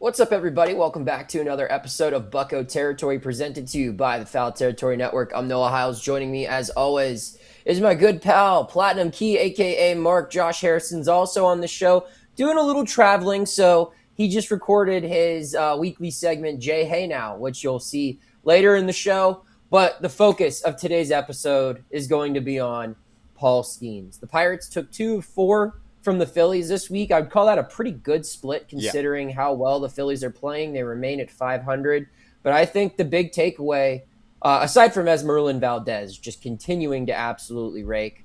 What's up, everybody? Welcome back to another episode of Bucco Territory presented to you by the Foul Territory Network. I'm Noah Hiles. Joining me, as always, is my good pal, Platinum Key, a.k.a. Mark. Josh Harrison's also on the show, doing a little traveling, so he just recorded his weekly segment, Jay Hey Now, which you'll see later in the show. But the focus of today's episode is going to be on Paul Skenes. The Pirates took 2 of 4 from the Phillies this week. I'd call that a pretty good split considering how well the Phillies are playing. They remain at 500. But I think the big takeaway, aside from Esmerlyn Valdez just continuing to absolutely rake,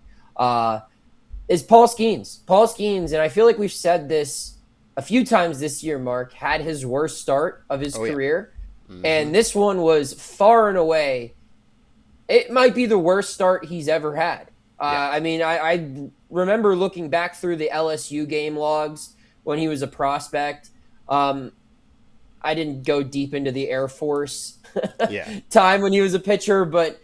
is Paul Skenes. Paul Skenes, and I feel like we've said this a few times this year, Mark, had his worst start of his career. Yeah. Mm-hmm. And this one was far and away, it might be the worst start he's ever had. I mean, I remember looking back through the LSU game logs when he was a prospect. I didn't go deep into the Air Force time when he was a pitcher, but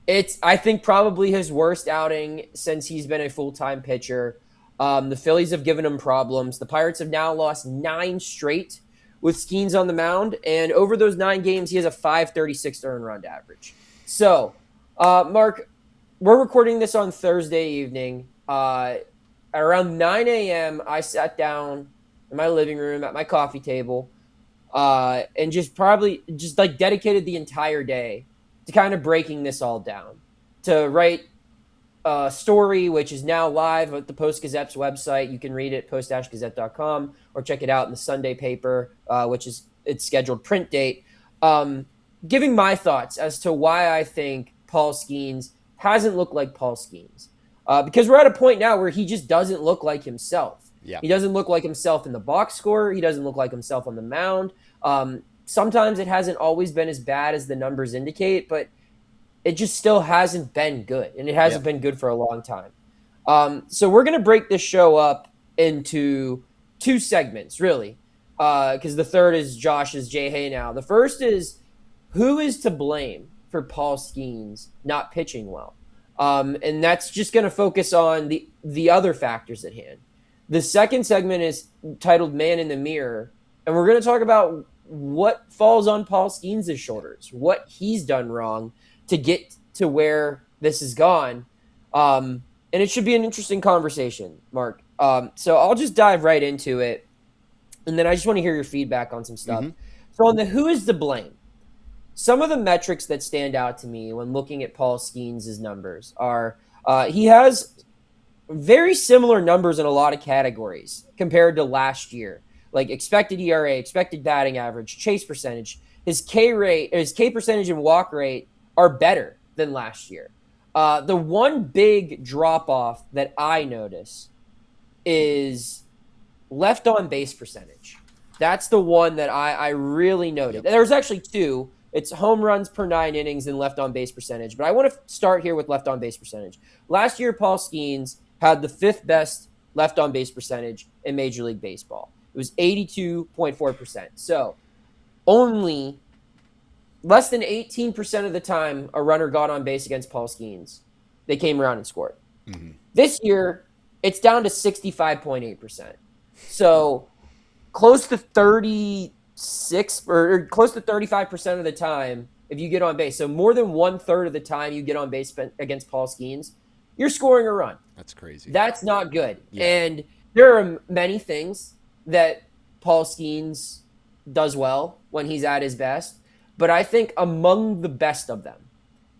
it's, I think, probably his worst outing since he's been a full-time pitcher. The Phillies have given him problems. The Pirates have now lost 9 straight with Skenes on the mound, and over those 9 games, he has a .536 earned run average. So, Mark, we're recording this on Thursday evening. Around 9 a.m., I sat down in my living room at my coffee table and just dedicated the entire day to kind of breaking this all down, to write a story, which is now live at the Post-Gazette's website. You can read it at post-gazette.com or check it out in the Sunday paper, which is its scheduled print date, giving my thoughts as to why I think Paul Skenes hasn't looked like Paul Skenes. Because we're at a point now where he just doesn't look like himself. Yeah. He doesn't look like himself in the box score. He doesn't look like himself on the mound. Sometimes it hasn't always been as bad as the numbers indicate, but it just still hasn't been good, and it hasn't been good for a long time. So we're going to break this show up into 2 segments, really, because the third is Josh's Jay Hey Now. The first is, who is to blame for Paul Skenes not pitching well? And that's just going to focus on the other factors at hand. The second segment is titled Man in the Mirror, and we're going to talk about what falls on Paul Skenes' shoulders, what he's done wrong to get to where this has gone. And it should be an interesting conversation, Mark. So I'll just dive right into it, and then I just want to hear your feedback on some stuff. Mm-hmm. So on the who is to blame, some of the metrics that stand out to me when looking at Paul Skenes' numbers are he has very similar numbers in a lot of categories compared to last year, like expected ERA, expected batting average, chase percentage. His K percentage and walk rate are better than last year. The one big drop-off that I notice is left on base percentage. That's the one that I really noted. There's actually 2. It's home runs per 9 innings and left on base percentage. But I want to start here with left on base percentage. Last year, Paul Skenes had the 5th best left on base percentage in Major League Baseball. It was 82.4%. So only less than 18% of the time a runner got on base against Paul Skenes, they came around and scored. Mm-hmm. This year, it's down to 65.8%. So close to 36 or close to 35% of the time, if you get on base, so more than 1/3 of the time you get on base against Paul Skenes, you're scoring a run. That's crazy. That's not good. Yeah. And there are many things that Paul Skenes does well when he's at his best, but I think among the best of them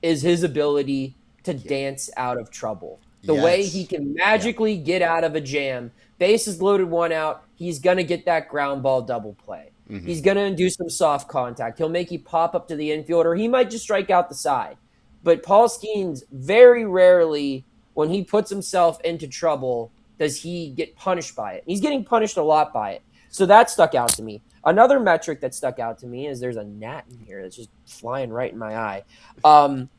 is his ability to dance out of trouble. The way he can magically get out of a jam, bases loaded, 1 out, he's going to get that ground ball double play. Mm-hmm. He's going to induce some soft contact. He'll make you pop up to the infield, or he might just strike out the side. But Paul Skenes, very rarely, when he puts himself into trouble, does he get punished by it. He's getting punished a lot by it. So that stuck out to me. Another metric that stuck out to me is there's a gnat in here that's just flying right in my eye,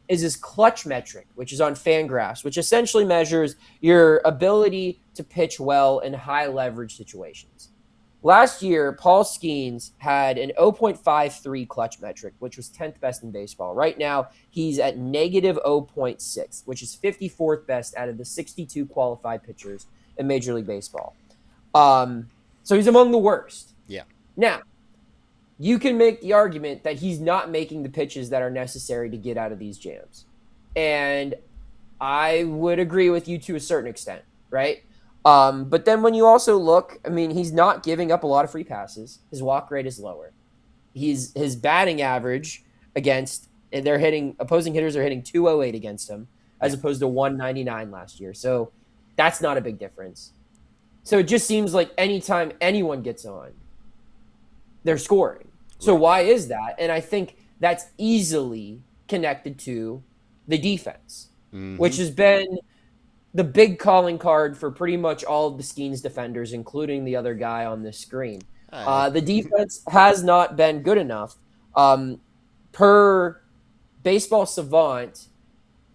is his clutch metric, which is on Fangraphs, which essentially measures your ability to pitch well in high leverage situations. Last year, Paul Skenes had an 0.53 clutch metric, which was 10th best in baseball. Right now, he's at negative 0.6, which is 54th best out of the 62 qualified pitchers in Major League Baseball. So he's among the worst. Yeah. Now, you can make the argument that he's not making the pitches that are necessary to get out of these jams. And I would agree with you to a certain extent, right? But then when you also look, I mean, he's not giving up a lot of free passes. His walk rate is lower. His batting average against, and they're hitting, opposing hitters are hitting 208 against him as opposed to 199 last year. So that's not a big difference. So it just seems like anytime anyone gets on, they're scoring. So why is that? And I think that's easily connected to the defense, which has been the big calling card for pretty much all of the Skenes defenders, including the other guy on this screen. The defense has not been good enough. Per Baseball Savant,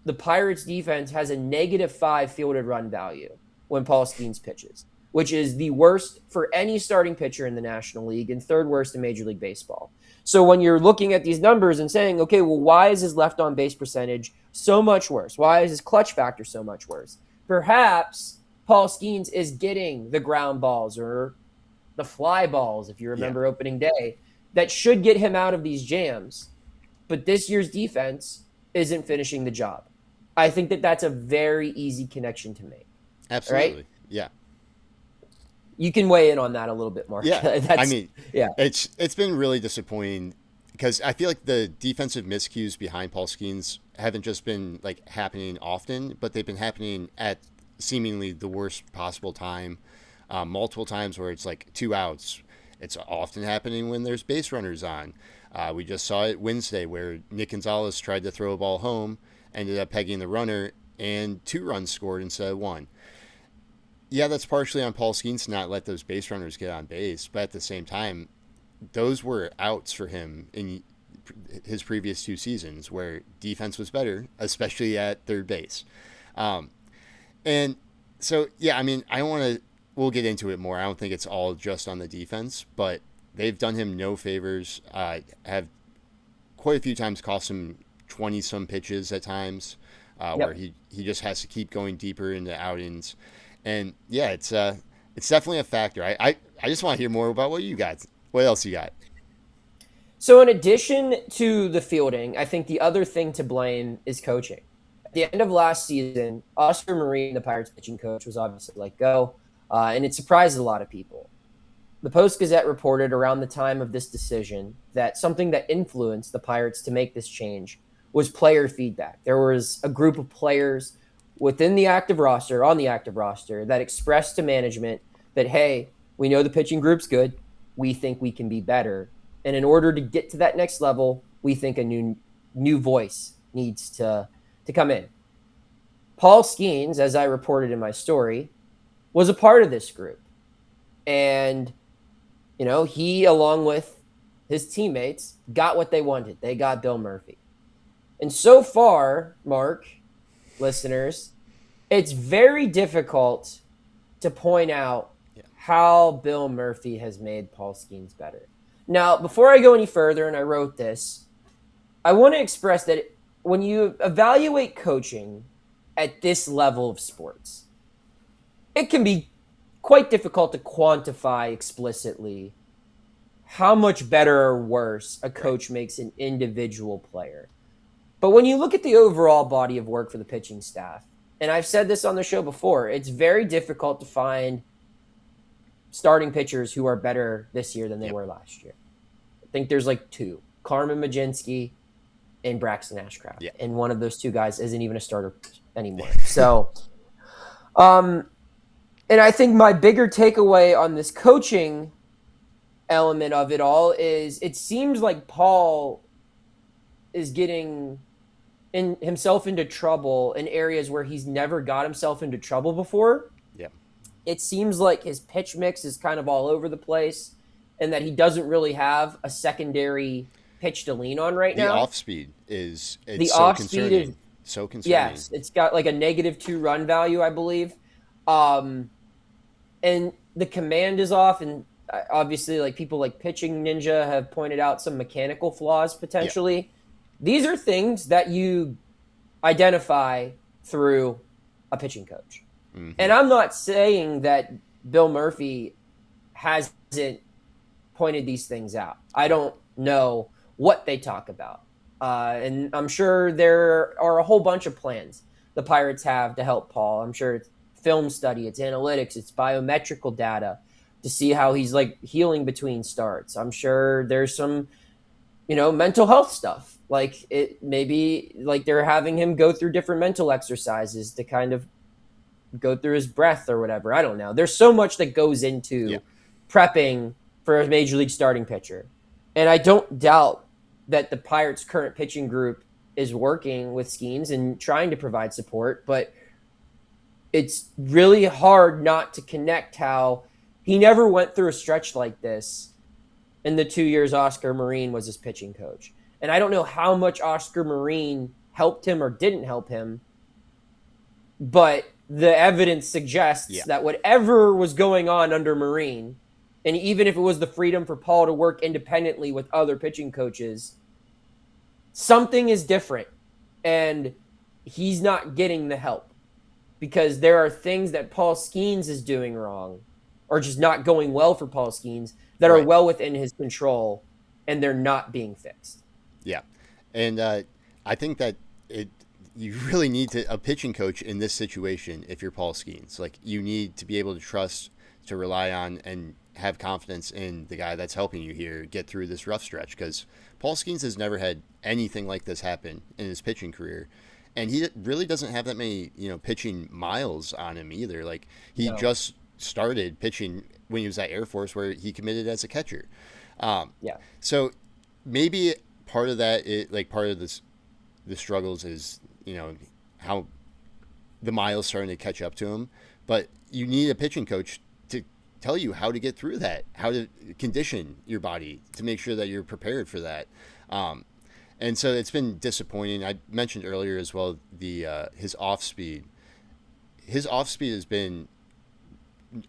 the Pirates defense has a -5 fielded run value when Paul Skenes pitches, which is the worst for any starting pitcher in the National League and third worst in Major League Baseball. So when you're looking at these numbers and saying, okay, well, why is his left on base percentage so much worse? Why is his clutch factor so much worse? Perhaps Paul Skenes is getting the ground balls or the fly balls, if you remember opening day, that should get him out of these jams. But this year's defense isn't finishing the job. I think that that's a very easy connection to make. Absolutely. Right? Yeah. You can weigh in on that a little bit, Mark. Yeah. I mean, it's been really disappointing because I feel like the defensive miscues behind Paul Skenes haven't just been like happening often, but they've been happening at seemingly the worst possible time. Multiple times where it's like 2 outs. It's often happening when there's base runners on. We just saw it Wednesday where Nick Gonzalez tried to throw a ball home, ended up pegging the runner, and 2 runs scored instead of 1. Yeah, that's partially on Paul Skenes to not let those base runners get on base, but at the same time, those were outs for him in his previous 2 seasons where defense was better, especially at third base. And so, yeah, I mean, I don't want to, we'll get into it more. I don't think it's all just on the defense, but they've done him no favors, have quite a few times cost him 20-some pitches at times where he just has to keep going deeper into outings. And yeah, it's definitely a factor. I just want to hear more about what you got. What else you got? So in addition to the fielding, I think the other thing to blame is coaching. At the end of last season, Oscar Marine, the Pirates pitching coach, was obviously let go, and it surprised a lot of people. The Post-Gazette reported around the time of this decision that something that influenced the Pirates to make this change was player feedback. There was a group of players within the active roster, on the active roster, that expressed to management that, hey, we know the pitching group's good. We think we can be better. And in order to get to that next level, we think a new voice needs to come in. Paul Skenes, as I reported in my story, was a part of this group. And, you know, he, along with his teammates, got what they wanted. They got Bill Murphy. And so far, Mark, listeners, it's very difficult to point out how Bill Murphy has made Paul Skenes better. Now, before I go any further, and I wrote this, I want to express that when you evaluate coaching at this level of sports, it can be quite difficult to quantify explicitly how much better or worse a coach makes an individual player. But when you look at the overall body of work for the pitching staff, and I've said this on the show before, it's very difficult to find starting pitchers who are better this year than they were last year. I think there's like 2, Carmen Mlodzinski and Braxton Ashcraft. And one of those 2 guys isn't even a starter anymore. So, and I think my bigger takeaway on this coaching element of it all is it seems like Paul is getting himself into trouble in areas where he's never got himself into trouble before. Yeah. It seems like his pitch mix is kind of all over the place and that he doesn't really have a secondary pitch to lean on right now. The off speed is so concerning. So concerning. Yes, it's got like a -2 run value, I believe. And the command is off, and obviously like people like Pitching Ninja have pointed out some mechanical flaws potentially. Yeah. These are things that you identify through a pitching coach. Mm-hmm. And I'm not saying that Bill Murphy hasn't pointed these things out. I don't know what they talk about. And I'm sure there are a whole bunch of plans the Pirates have to help Paul. I'm sure it's film study, it's analytics, it's biometrical data to see how he's like healing between starts. I'm sure there's some, mental health stuff. Like it maybe like they're having him go through different mental exercises to kind of go through his breath or whatever. I don't know. There's so much that goes Yeah. into prepping for a major league starting pitcher. And I don't doubt that the Pirates' current pitching group is working with Skenes and trying to provide support, but it's really hard not to connect how he never went through a stretch like this in the 2 years Oscar Marine was his pitching coach. And I don't know how much Oscar Marine helped him or didn't help him, but the evidence suggests that whatever was going on under Marine, and even if it was the freedom for Paul to work independently with other pitching coaches, something is different. And he's not getting the help because there are things that Paul Skenes is doing wrong or just not going well for Paul Skenes that are well within his control, and they're not being fixed. Yeah. And I think that you really need a pitching coach in this situation if you're Paul Skenes. Like, you need to be able to trust, to rely on, and have confidence in the guy that's helping you here get through this rough stretch, because Paul Skenes has never had anything like this happen in his pitching career. And he really doesn't have that many, pitching miles on him either. Like, he just started pitching when he was at Air Force, where he committed as a catcher. So maybe part of that, part of this, the struggles is, how the miles starting to catch up to him. But you need a pitching coach to tell you how to get through that, how to condition your body to make sure that you're prepared for that. And so it's been disappointing. I mentioned earlier as well his off speed. His off speed has been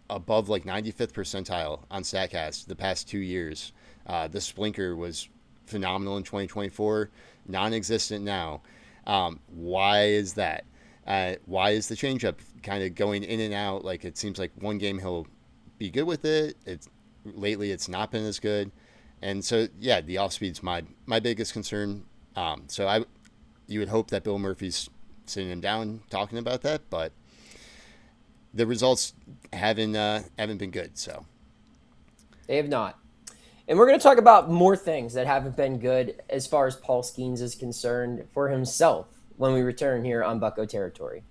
above like 95th percentile on StatCast the past 2 years. The splinker was phenomenal in 2024, non-existent now. Why is that? Why is the changeup kind of going in and out? Like, it seems like one game he'll be good with it. Lately it's not been as good. And so, the off speed's my biggest concern. So you would hope that Bill Murphy's sitting him down talking about that, but the results haven't been good. So they have not. And we're going to talk about more things that haven't been good as far as Paul Skenes is concerned for himself when we return here on Bucco Territory.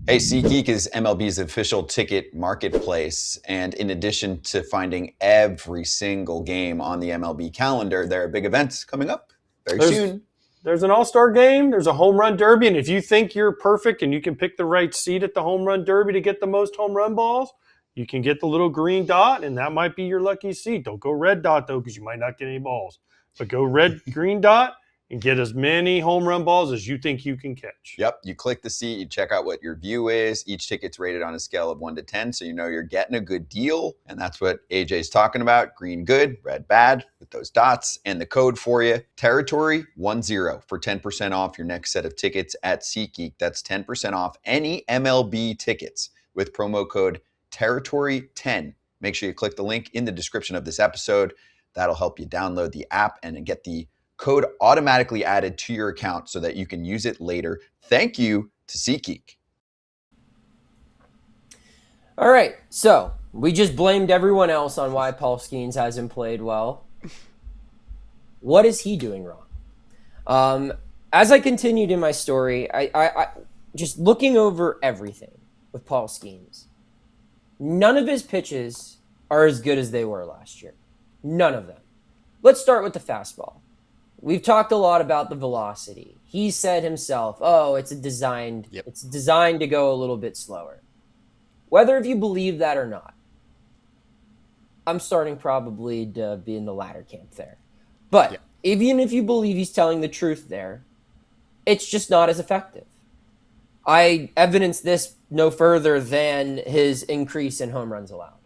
Hey, SeatGeek is MLB's official ticket marketplace. And in addition to finding every single game on the MLB calendar, there are big events coming up very soon. There's an all-star game. There's a home run derby. And if you think you're perfect and you can pick the right seat at the home run derby to get the most home run balls, you can get the little green dot, and that might be your lucky seat. Don't go red dot, though, because you might not get any balls. But go green dot, and get as many home run balls as you think you can catch. Yep. You click the seat, you check out what your view is. Each ticket's rated on a scale of 1 to 10, so you know you're getting a good deal. And that's what AJ's talking about. Green good, red bad, with those dots. And the code for you, Territory10 for 10% off your next set of tickets at SeatGeek. That's 10% off any MLB tickets with promo code Territory10. Make sure you click the link in the description of this episode. That'll help you download the app and get the code automatically added to your account so that you can use it later. Thank you to SeatGeek. All right, so we just blamed everyone else on why Paul Skenes hasn't played well. What is he doing wrong? As I continued in my story, I just looking over everything with Paul Skenes. None of his pitches are as good as they were last year. None of them. Let's start with the fastball. We've talked a lot about the velocity. He said himself, it's designed to go a little bit slower. Whether if you believe that or not, I'm starting probably to be in the latter camp there. But even if you believe he's telling the truth there, it's just not as effective. I evidence this no further than his increase in home runs allowed.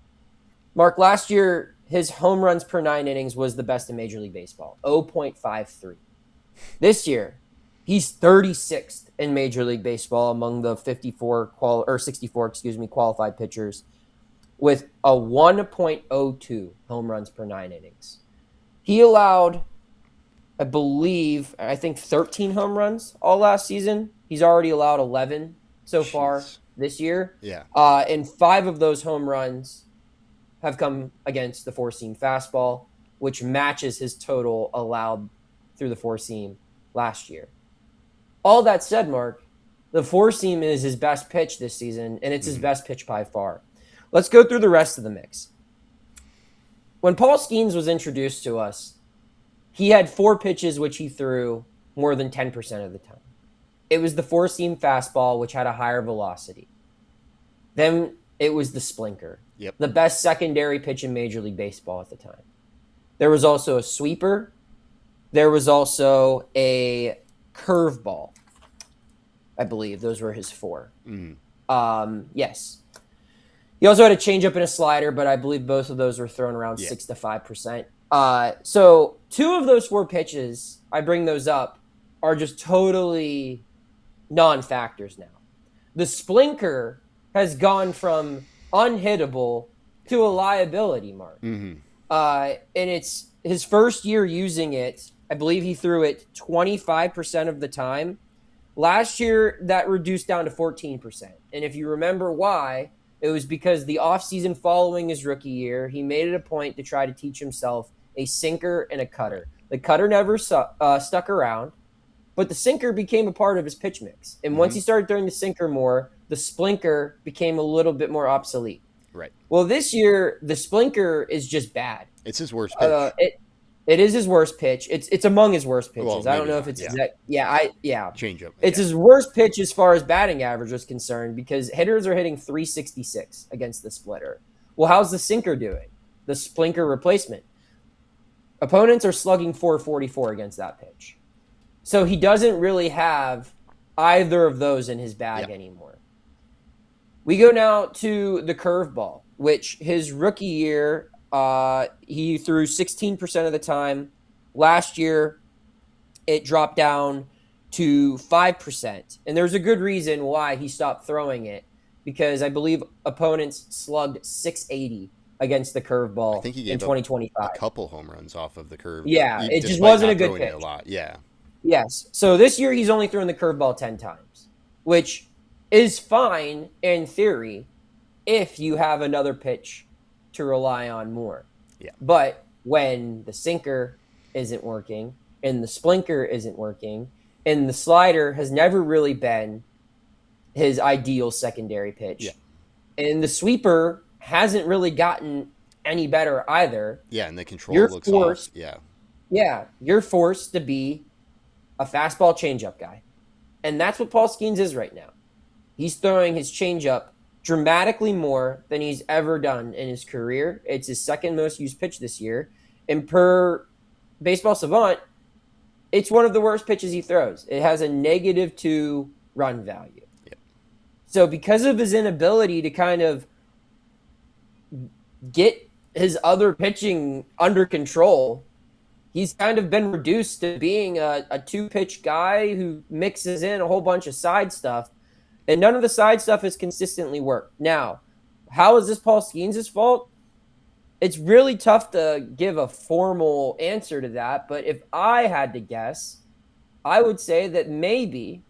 Mark, last year, his home runs per 9 innings was the best in Major League Baseball, 0.53. This year, he's 36th in Major League Baseball among the 64 qualified pitchers with a 1.02 home runs per 9 innings. He allowed, I think 13 home runs all last season. He's already allowed 11 so far this year. Yeah. And 5 of those home runs have come against the four-seam fastball, which matches his total allowed through the four-seam last year. All that said, Mark, the four-seam is his best pitch this season, and it's his best pitch by far. Let's go through the rest of the mix. When Paul Skenes was introduced to us, he had 4 pitches which he threw more than 10% of the time. It was the four-seam fastball, which had a higher velocity. Then it was the splinker, the best secondary pitch in Major League Baseball at the time. There was also a sweeper. There was also a curveball. I believe those were his 4. Yes. He also had a changeup and a slider, but I believe both of those were thrown around 6 to 5%. So 2 of those 4 pitches, I bring those up, are just totally non-factors now. The splinker has gone from unhittable to a liability, Mark. And it's his first year using it. I believe he threw it 25% of the time. Last year, that reduced down to 14%. And if you remember why, it was because the offseason following his rookie year, he made it a point to try to teach himself a sinker and a cutter. The cutter never stuck around, but the sinker became a part of his pitch mix. And once he started throwing the sinker more, the splinker became a little bit more obsolete. Right. Well, this year, the splinker is just bad. It's his worst pitch. It is his worst pitch. It's among his worst pitches. Well, I don't know if it's exact. Changeup. It's his worst pitch as far as batting average is concerned because hitters are hitting 366 against the splitter. Well, how's the sinker doing? The splinker replacement. Opponents are slugging 444 against that pitch. So he doesn't really have either of those in his bag anymore. We go now to the curveball, which his rookie year, he threw 16% of the time. Last year, it dropped down to 5%. And there's a good reason why he stopped throwing it, because I believe opponents slugged 680 against the curveball I think he in gave 2025. a couple home runs off of the curve. Yeah, it just wasn't a good pitch. A lot. Yeah. Yes. So this year he's only thrown the curveball 10 times, which is fine in theory if you have another pitch to rely on more. Yeah. But when the sinker isn't working and the splinker isn't working and the slider has never really been his ideal secondary pitch, and the sweeper hasn't really gotten any better either. Yeah, and the control looks off. Yeah, you're forced to be a fastball changeup guy. And that's what Paul Skenes is right now. He's throwing his changeup dramatically more than he's ever done in his career. It's his second most used pitch this year. And per Baseball Savant, it's one of the worst pitches he throws. It has a -2 run value. Yep. So because of his inability to kind of get his other pitching under control, he's kind of been reduced to being a 2-pitch guy who mixes in a whole bunch of side stuff, and none of the side stuff has consistently worked. Now, how is this Paul Skenes' fault? It's really tough to give a formal answer to that, but if I had to guess, I would say that maybe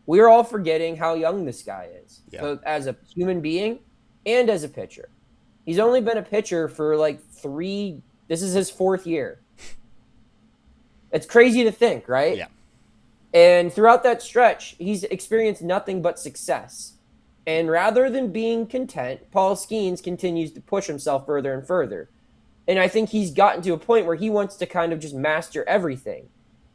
we're all forgetting how young this guy is, both as a human being and as a pitcher. He's only been a pitcher for this is his 4th year. It's crazy to think, right? Yeah. And throughout that stretch, he's experienced nothing but success. And rather than being content, Paul Skenes continues to push himself further and further. And I think he's gotten to a point where he wants to kind of just master everything.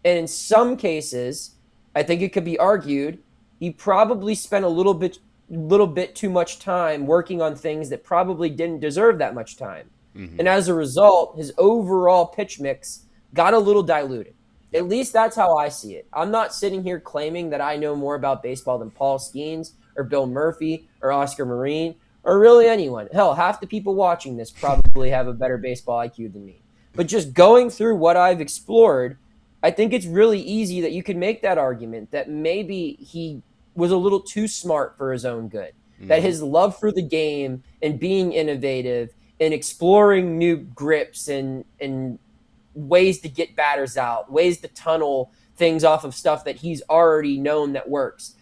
And in some cases, I think it could be argued, he probably spent a little bit too much time working on things that probably didn't deserve that much time. And as a result, his overall pitch mix got a little diluted. At least that's how I see it. I'm not sitting here claiming that I know more about baseball than Paul Skenes or Bill Murphy or Oscar Marin or really anyone. Hell, half the people watching this probably have a better baseball IQ than me. But just going through what I've explored, I think it's really easy that you can make that argument that maybe he was a little too smart for his own good. That his love for the game and being innovative and exploring new grips and ways to get batters out, ways to tunnel things off of stuff that he's already known that works.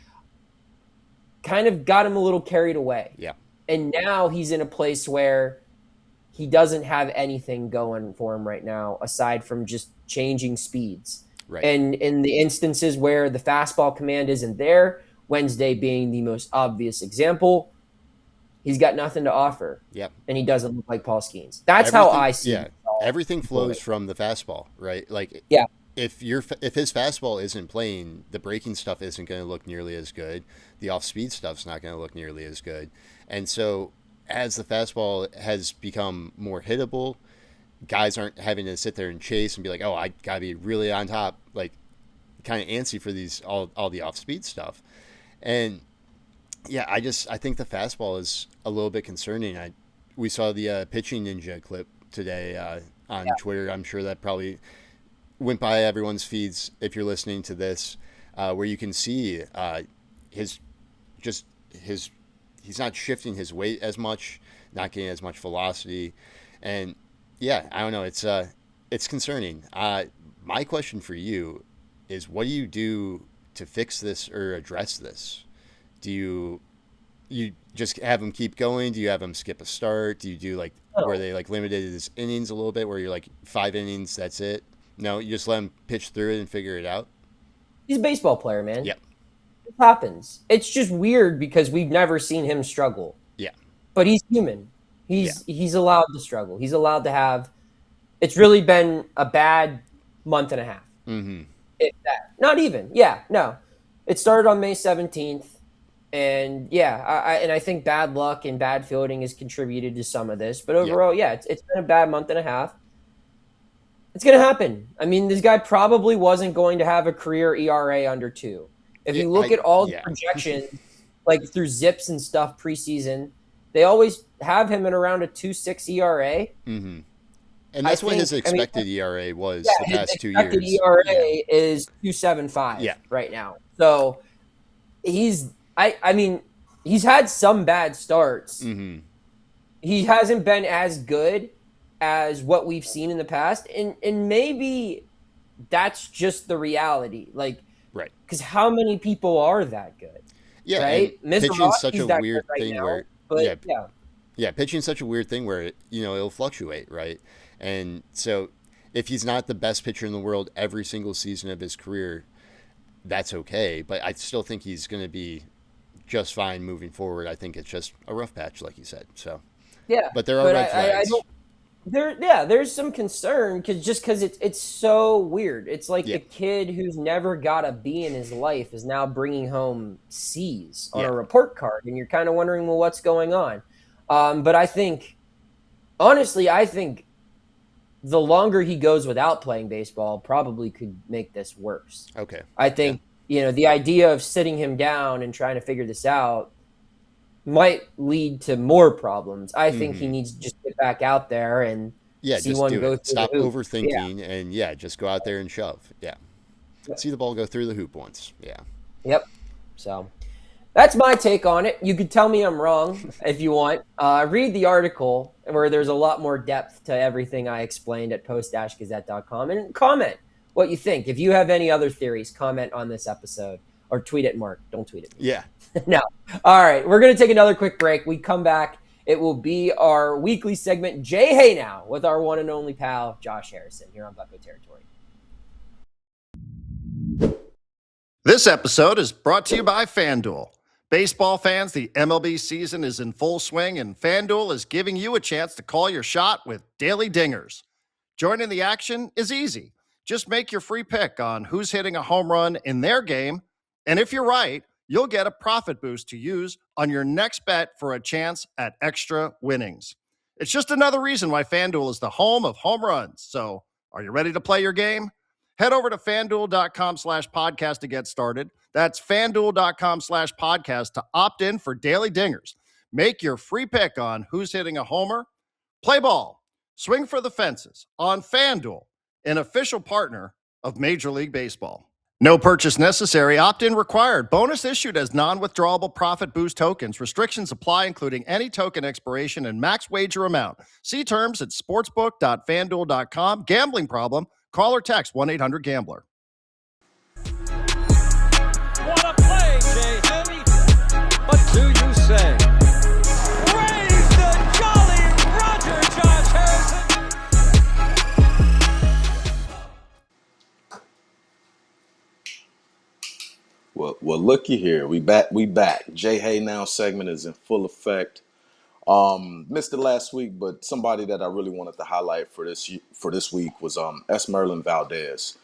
Kind of got him a little carried away. Yeah. And now he's in a place where he doesn't have anything going for him right now aside from just changing speeds. Right. And in the instances where the fastball command isn't there, Wednesday being the most obvious example, he's got nothing to offer. Yep. And he doesn't look like Paul Skenes. That's how I see it. Everything flows from the fastball, right? Like, yeah. If his fastball isn't playing, the breaking stuff isn't going to look nearly as good. The off-speed stuff's not going to look nearly as good. And so as the fastball has become more hittable, guys aren't having to sit there and chase and be like, oh, I got to be really on top, like kind of antsy for these all the off-speed stuff. And yeah, I think the fastball is a little bit concerning. We saw the pitching ninja clip today on Twitter. I'm sure that probably went by everyone's feeds if you're listening to this, where you can see he's not shifting his weight as much, not getting as much velocity, and yeah, I don't know. It's concerning. My question for you is, what do you do to fix this or address this? Do you just have him keep going? Do you have him skip a start? Do you do where they limited his innings a little bit, where you're 5 innings, that's it? No, you just let him pitch through it and figure it out? He's a baseball player, man. Yeah. It happens. It's just weird because we've never seen him struggle. Yeah. But he's human. He's allowed to struggle. He's allowed to have – it's really been a bad month and a half. Mm-hmm. Not even. Yeah, no. It started on May 17th. And, I think bad luck and bad fielding has contributed to some of this. But overall, it's been a bad month and a half. It's going to happen. I mean, this guy probably wasn't going to have a career ERA under 2. If you look at all the projections, through zips and stuff preseason, they always have him in around a 2.6 ERA. Mm-hmm. And that's what his expected ERA was the past 2 years. His expected ERA is 2.75 right now. So he's had some bad starts. Mm-hmm. He hasn't been as good as what we've seen in the past, and maybe that's just the reality. Right. Because how many people are that good? Yeah, right. Pitching's such a weird thing where pitching's such a weird thing where it'll fluctuate, right? And so if he's not the best pitcher in the world every single season of his career, that's okay. But I still think he's going to be just fine moving forward. I think it's just a rough patch, like you said. So but there are red flags. There's some concern because it's so weird. It's like a kid who's never got a B in his life is now bringing home C's on a report card, and you're kind of wondering, well, what's going on? But I think the longer he goes without playing baseball probably could make this worse. Okay. I think the idea of sitting him down and trying to figure this out might lead to more problems. I think he needs to just get back out there and see just one do go it. through Stop the hoop. overthinking and just go out there and shove. Yeah. See the ball go through the hoop once. Yeah. Yep. So that's my take on it. You could tell me I'm wrong if you want. Read the article where there's a lot more depth to everything I explained at post-gazette.com and comment what you think. If you have any other theories, comment on this episode or tweet at Mark. Don't tweet at me. Yeah. No. All right. We're going to take another quick break. We come back. It will be our weekly segment, Jay Hey Now, with our one and only pal, Josh Harrison, here on Bucco Territory. This episode is brought to you by FanDuel. Baseball fans, the MLB season is in full swing, and FanDuel is giving you a chance to call your shot with daily dingers. Joining the action is easy. Just make your free pick on who's hitting a home run in their game, and if you're right, you'll get a profit boost to use on your next bet for a chance at extra winnings. It's just another reason why FanDuel is the home of home runs. So, are you ready to play your game? Head over to FanDuel.com/podcast to get started. That's FanDuel.com/podcast to opt in for daily dingers. Make your free pick on who's hitting a homer. Play ball. Swing for the fences on FanDuel, an official partner of Major League Baseball. No purchase necessary. Opt-in required. Bonus issued as non-withdrawable profit boost tokens. Restrictions apply, including any token expiration and max wager amount. See terms at sportsbook.fanduel.com. Gambling problem? Call or text 1-800-GAMBLER. What a play, Jay Henry. What do you say? Raise the Jolly Roger, Josh Harrison. Well, looky here. We back. Jay Hay Now segment is in full effect. Missed it last week, but somebody that I really wanted to highlight for this week was Esmerlyn Valdez.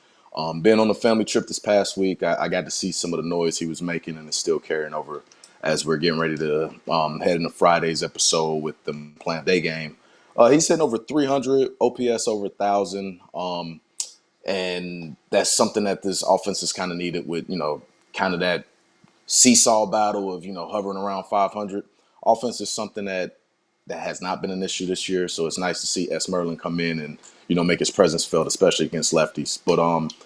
Being on a family trip this past week, I got to see some of the noise he was making, and it's still carrying over as we're getting ready to head into Friday's episode with the Plant Day game. He's hitting over 300, OPS over 1,000, and that's something that this offense is kind of needed with, kind of that seesaw battle of, hovering around 500. Offense is something that has not been an issue this year, so it's nice to see Esmerlyn come in and, make his presence felt, especially against lefties. But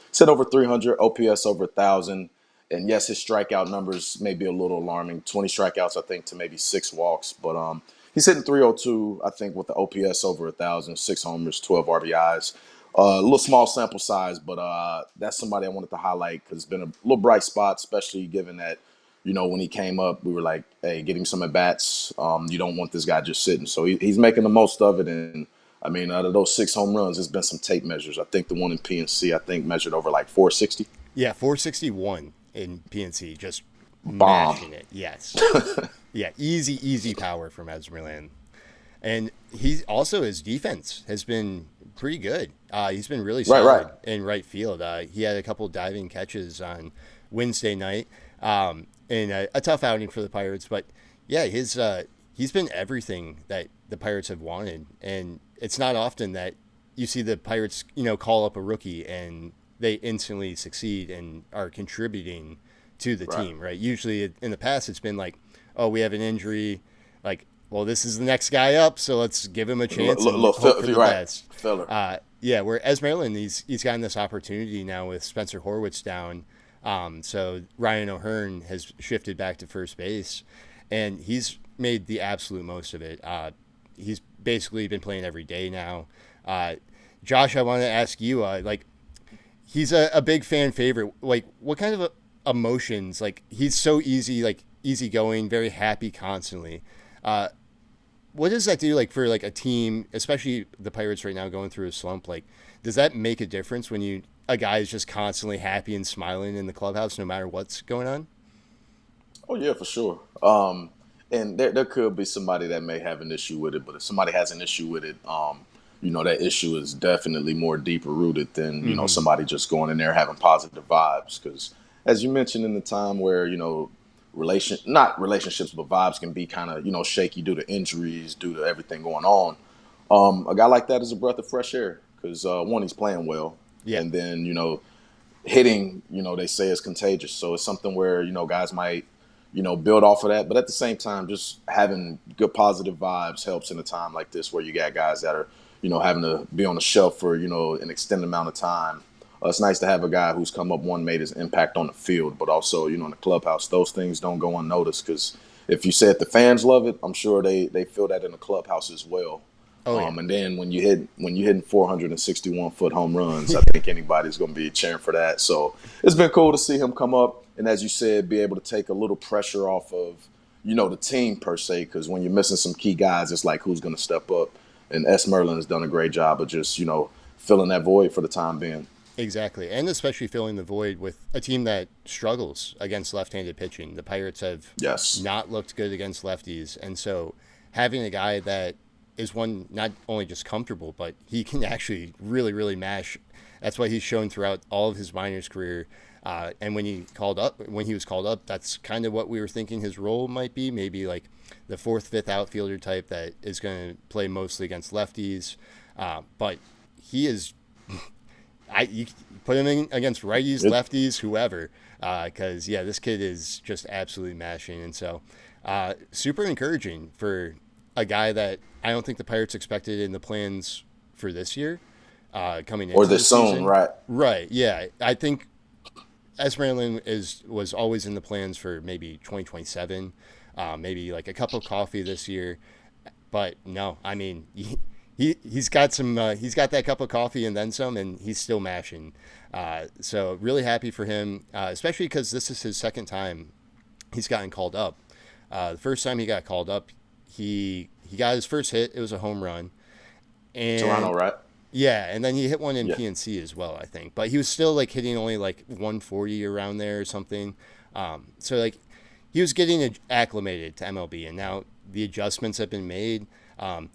he's hit over 300, OPS over 1,000, and yes, his strikeout numbers may be a little alarming. 20 strikeouts, I think, to maybe 6 walks, but he's hitting 302, I think, with the OPS over 1,000, 6 homers, 12 RBIs. A little small sample size, but that's somebody I wanted to highlight because it's been a little bright spot, especially given that, when he came up, we were like, hey, get him some at-bats. You don't want this guy just sitting. So he's making the most of it. And, I mean, out of those 6 home runs, there's been some tape measures. I think the one in PNC, measured over like 460. Yeah, 461 in PNC, just Bomb. mashing it. Yes. Yeah, easy power from Esmerlyn. And he also, his defense has been pretty good. He's been really solid in right field. He had a couple diving catches on Wednesday night in a tough outing for the Pirates. But, yeah, he's been everything that the Pirates have wanted. And it's not often that you see the Pirates, call up a rookie and they instantly succeed and are contributing to the team, right? Usually in the past it's been like, oh, we have an injury, like, well, this is the next guy up, so let's give him a chance and hope for the best. Filler. Yeah, where Esmerlyn, he's gotten this opportunity now with Spencer Horwitz down. So Ryan O'Hearn has shifted back to first base, and he's made the absolute most of it. He's basically been playing every day now. Josh, I want to ask you, he's a big fan favorite. Like, what kind of emotions? Like, he's so easygoing, very happy constantly. What does that do, for a team, especially the Pirates right now going through a slump? Like, does that make a difference when a guy is just constantly happy and smiling in the clubhouse no matter what's going on? Oh, yeah, for sure. And there could be somebody that may have an issue with it, but if somebody has an issue with it, that issue is definitely more deeper rooted than, somebody just going in there having positive vibes. Because as you mentioned in the time where, not relationships, but vibes can be kind of, shaky due to injuries, due to everything going on. A guy like that is a breath of fresh air because, one, he's playing well. Yeah. And then, hitting, they say is contagious. So it's something where, guys might, build off of that. But at the same time, just having good positive vibes helps in a time like this where you got guys that are, having to be on the shelf for, an extended amount of time. It's nice to have a guy who's come up, one, made his impact on the field, but also, in the clubhouse. Those things don't go unnoticed because if you said the fans love it, I'm sure they feel that in the clubhouse as well. Oh, yeah. And then when you hitting 461-foot home runs, I think anybody's going to be cheering for that. So it's been cool to see him come up and, as you said, be able to take a little pressure off of, the team per se, because when you're missing some key guys, it's like who's going to step up. And Esmerlyn has done a great job of just, filling that void for the time being. Exactly, and especially filling the void with a team that struggles against left-handed pitching. The Pirates have not looked good against lefties, and so having a guy that is one not only just comfortable, but he can actually really, really mash. That's what he's shown throughout all of his minors career. And when he was called up, that's kind of what we were thinking his role might be, maybe like the 4th, 5th outfielder type that is going to play mostly against lefties. But he is. You put him in against righties, lefties, whoever, because, this kid is just absolutely mashing. And so super encouraging for a guy that I don't think the Pirates expected in the plans for this year coming into or this zone, right? Right, yeah. I think Esmerlyn was always in the plans for maybe 2027, maybe like a cup of coffee this year. But no, I mean, he's got that cup of coffee and then some, and he's still mashing. So really happy for him, especially because this is his second time he's gotten called up. The first time he got called up, he got his first hit. It was a home run. And Toronto, right? yeah, and then he hit one in Yeah. PNC as well, I think. But he was still like hitting only like 140 around there or something. So like he was getting acclimated to MLB, and now the adjustments have been made.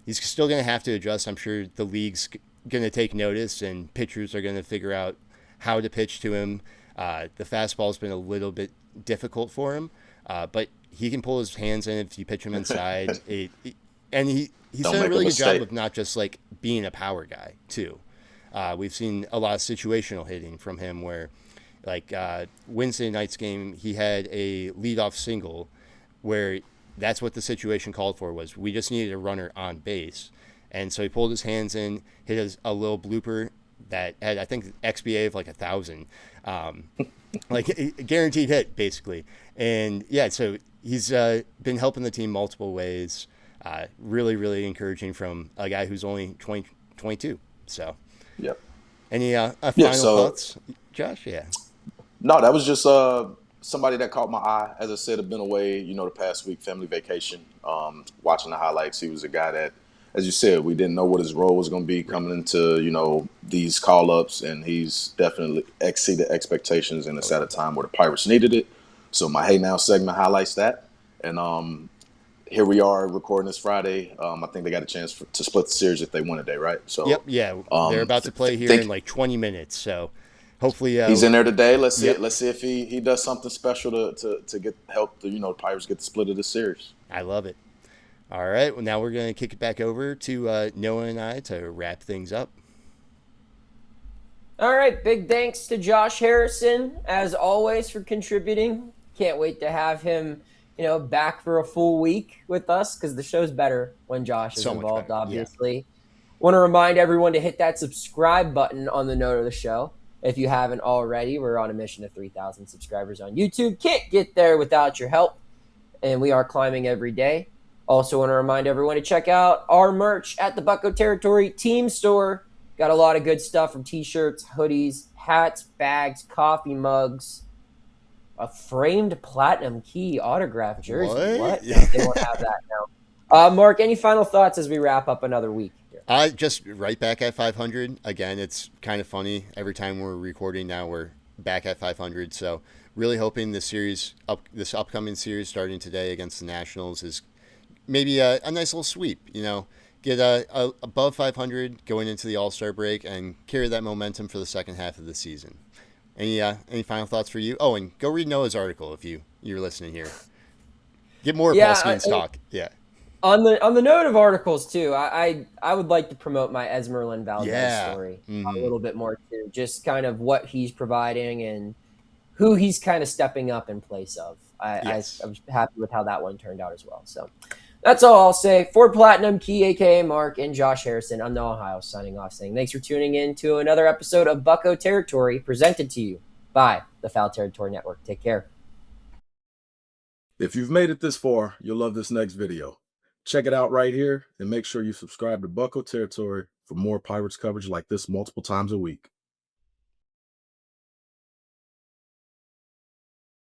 He's still going to have to adjust. I'm sure the league's going to take notice, and pitchers are going to figure out how to pitch to him. The fastball's been a little bit difficult for him, but he can pull his hands in if you pitch him inside. And he's Don't done a make a really good job mistake. of not just like being a power guy too. We've seen a lot of situational hitting from him where, like Wednesday night's game, he had a leadoff single where that's what the situation called for, was we just needed a runner on base. And so he pulled his hands in, hit a little blooper that had, I think, XBA of like 1,000, like a guaranteed hit basically. And yeah, so he's been helping the team multiple ways. Really, really encouraging from a guy who's only 22. So, Yep. any final thoughts, Josh? Yeah. No, that was just somebody that caught my eye. As I said, I've been away, the past week, family vacation, watching the highlights. He was a guy that, as you said, we didn't know what his role was going to be coming into, these call-ups, and he's definitely exceeded expectations, and it's at a time where the Pirates needed it. So my Hey Now segment highlights that. And here we are recording this Friday. I think they got a chance to split the series if they win today, right? So Yep. Yeah. They're about to play here in like 20 minutes. So hopefully he's in there today. Let's see. Yep. Let's see if he does something special to get help the Pirates get the split of the series. I love it. All right. Well, now we're going to kick it back over to Noah and I to wrap things up. All right, big thanks to Josh Harrison, as always, for contributing. Can't wait to have him, back for a full week with us, because the show's better when Josh is So much involved, better, obviously. Want to remind everyone to hit that subscribe button on the note of the show. If you haven't already, we're on a mission to 3,000 subscribers on YouTube. Can't get there without your help, and we are climbing every day. Also want to remind everyone to check out our merch at the Bucco Territory Team Store. Got a lot of good stuff, from t-shirts, hoodies, hats, bags, coffee mugs, a framed platinum key autograph jersey. What? Yeah. They won't have that now. Mark, any final thoughts as we wrap up another week here? Just right back at 500. Again, it's kind of funny. Every time we're recording now, we're back at 500. So really hoping this upcoming series starting today against the Nationals is maybe a nice little sweep, get above 500 going into the All-Star break and carry that momentum for the second half of the season. Any final thoughts for you? Oh, and go read Noah's article if you're listening here. Get more Paul Skenes talk. Yeah. On the note of articles too, I would like to promote my Esmerlyn Valdez story a little bit more too. Just kind of what he's providing and who he's kind of stepping up in place of. I was happy with how that one turned out as well. So that's all I'll say. For Platinum Key, aka Mark, and Josh Harrison, I'm Noah Hiles signing off, saying thanks for tuning in to another episode of Bucco Territory, presented to you by the Foul Territory Network. Take care. If you've made it this far, you'll love this next video. Check it out right here, and make sure you subscribe to Bucco Territory for more Pirates coverage like this multiple times a week.